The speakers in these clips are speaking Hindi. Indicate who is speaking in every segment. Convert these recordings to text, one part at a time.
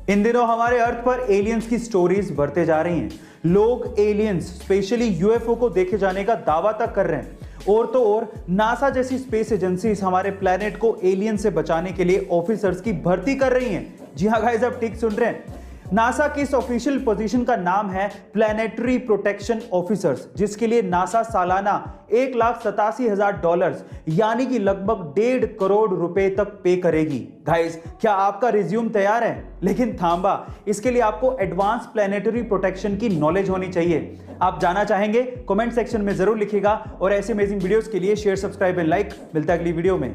Speaker 1: इन दिनों हमारे अर्थ पर एलियंस की स्टोरीज बढ़ते जा रही हैं। लोग एलियंस स्पेशली यूएफओ को देखे जाने का दावा तक कर रहे हैं। और तो और नासा जैसी स्पेस एजेंसीज हमारे प्लेनेट को एलियन से बचाने के लिए ऑफिसर्स की भर्ती कर रही हैं। जी हाँ गाइस, आप ठीक सुन रहे हैं। नासा की इस ऑफिशियल पोजीशन का नाम है प्लैनेटरी प्रोटेक्शन ऑफिसर्स, जिसके लिए नासा सालाना $1,87,000 यानी कि लगभग 1.5 करोड़ रुपए तक पे करेगी। गाइस, क्या आपका रिज्यूम तैयार है? लेकिन थांबा, इसके लिए आपको एडवांस प्लैनेटरी प्रोटेक्शन की नॉलेज होनी चाहिए। आप जानना चाहेंगे? कमेंट सेक्शन में जरूर लिखिएगा और ऐसे अमेजिंग वीडियोस के लिए शेयर, सब्सक्राइब एंड लाइक। मिलता है अगली वीडियो में।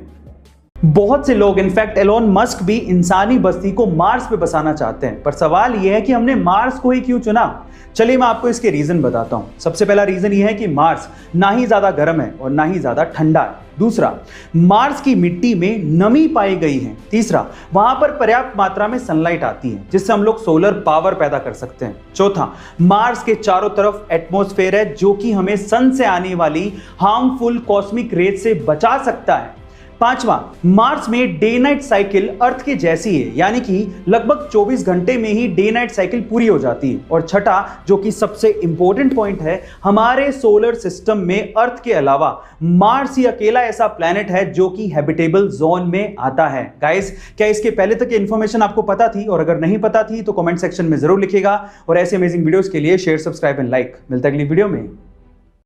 Speaker 1: बहुत से लोग, इनफैक्ट एलोन मस्क भी इंसानी बस्ती को मार्स पे बसाना चाहते हैं, पर सवाल यह है कि हमने मार्स को ही क्यों चुना? चलिए मैं आपको इसके रीजन बताता हूं। सबसे पहला रीजन यह है कि मार्स ना ही ज्यादा गर्म है और ना ही ज्यादा ठंडा है। दूसरा, मार्स की मिट्टी में नमी पाई गई है। तीसरा, वहां पर पर्याप्त मात्रा में सनलाइट आती है जिससे हम लोग सोलर पावर पैदा कर सकते हैं। चौथा, मार्स के चारों तरफ एटमॉस्फेयर है जो कि हमें सन से आने वाली हार्मफुल कॉस्मिक रेज से बचा सकता है। पांचवा, मार्स में डे नाइट साइकिल अर्थ के जैसी है, यानी कि लगभग 24 घंटे में ही डे नाइट साइकिल पूरी हो जाती है। और छठा, जो कि सबसे इंपॉर्टेंट पॉइंट है, हमारे सोलर सिस्टम में अर्थ के अलावा मार्स ही अकेला ऐसा प्लैनेट है जो कि हैबिटेबल जोन में आता है। गाइस, क्या इसके पहले तक इंफॉर्मेशन आपको पता थी? और अगर नहीं पता थी तो कमेंट सेक्शन में जरूर लिखिएगा और ऐसे अमेजिंग वीडियोस के लिए शेयर, सब्सक्राइब एंड लाइक। मिलता है अगली वीडियो में।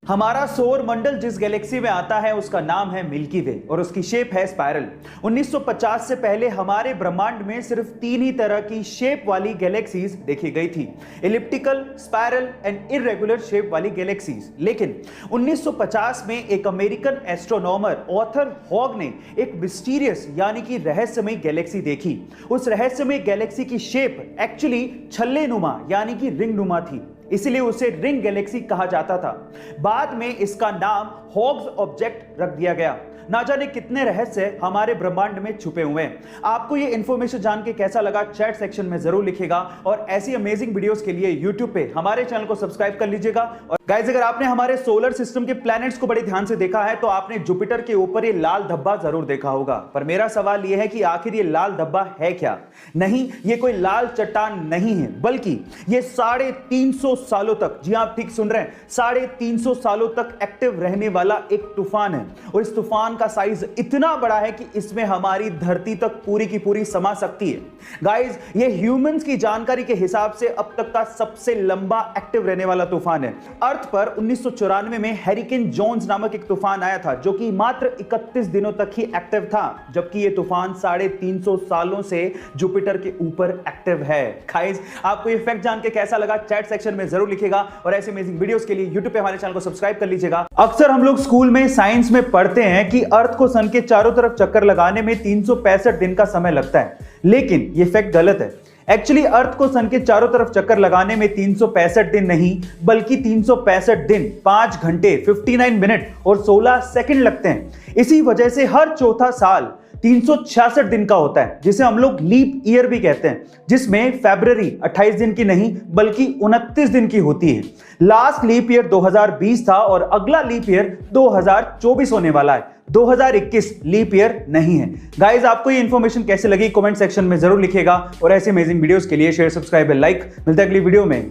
Speaker 1: हमारा सौर मंडल जिस गैलेक्सी में आता है उसका नाम है मिल्की वे और उसकी शेप है स्पाइरल। 1950 से पहले हमारे ब्रह्मांड में सिर्फ 3 ही तरह की शेप वाली गैलेक्सीज देखी गई थी, elliptical, spiral and irregular shape वाली गैलेक्सीज। लेकिन 1950 में एक अमेरिकन एस्ट्रोनॉमर ऑथर हॉग ने एक मिस्टीरियस यानी कि रहस्यमय गैलेक्सी देखी। उस रहस्यमय गैलेक्सी की शेप एक्चुअली छल्ले नुमा यानी कि रिंग नुमा थी, इसलिए उसे रिंग गैलेक्सी कहा जाता था। बाद में इसका नाम हॉग्स ऑब्जेक्ट रख दिया गया। ना जाने कितने रहस्य हमारे ब्रह्मांड में छुपे हुए हैं। आपको ये इंफॉर्मेशन जान के कैसा लगा चैट सेक्शन में जरूर लिखिएगा और ऐसी अमेजिंग वीडियोस के लिए यूट्यूब पे हमारे चैनल को सब्सक्राइब कर लीजिएगा। और गाइस, अगर आपने हमारे सोलर सिस्टम के प्लैनेट्स को बड़े ध्यान से देखा है तो आपने जुपिटर के ऊपर ये लाल धब्बा जरूर देखा होगा। पर मेरा सवाल यह है कि आखिर ये लाल धब्बा है क्या? नहीं, ये कोई लाल चट्टान नहीं है, बल्कि ये 350 सालों तक, जी आप ठीक सुन रहे हैं, 350 सालों तक एक्टिव रहने वाला एक तूफान है। और इस तूफान का साइज इतना बड़ा है कि इसमें हमारी धरती तक पूरी की पूरी समा सकती है। गाइस, ये ह्यूमंस की जानकारी के हिसाब से अब तक का सबसे लंबा एक्टिव रहने वाला तूफान है। अर्थ पर 1994 में हैरिकेन जोन्स नामक एक तूफान आया था जो कि मात्र 31 दिनों तक ही एक्टिव था, जबकि ये तूफान 350 सालों से जुपिटर के ऊपर एक्टिव है। गाइस, आपको ये फैक्ट जान के कैसा लगा चैट सेक्शन में जरूर लिखिएगा और ऐसे अमेजिंग वीडियोस के लिए यूट्यूब पे हमारे चैनल को सब्सक्राइब कर लीजिएगा। अक्सर हम लोग स्कूल में साइंस में पढ़ते हैं कि अर्थ को सन के चारों तरफ चक्कर लगाने में 365 दिन का समय लगता है, लेकिन यह फैक्ट गलत है। एक्चुअली अर्थ को सन के चारों तरफ चक्कर लगाने में 365 दिन नहीं बल्कि 365 दिन, 5 घंटे, 59 मिनट और 16 सेकंड लगते हैं। इसी वजह से हर चौथा साल 366 दिन का होता है, जिसे हम लोग लीप ईयर भी कहते हैं, जिसमें फरवरी 28 दिन की नहीं बल्कि 29 दिन की होती है। लास्ट लीप ईयर 2020 था और अगला लीप ईयर 2024 होने वाला है। 2021 लीप ईयर नहीं है। गाइस, आपको ये इंफॉर्मेशन कैसे लगी कमेंट सेक्शन में जरूर लिखिएगा और ऐसे अमेजिंग वीडियोस के लिए शेयर, सब्सक्राइब एंड लाइक। मिलते हैं अगली वीडियो में।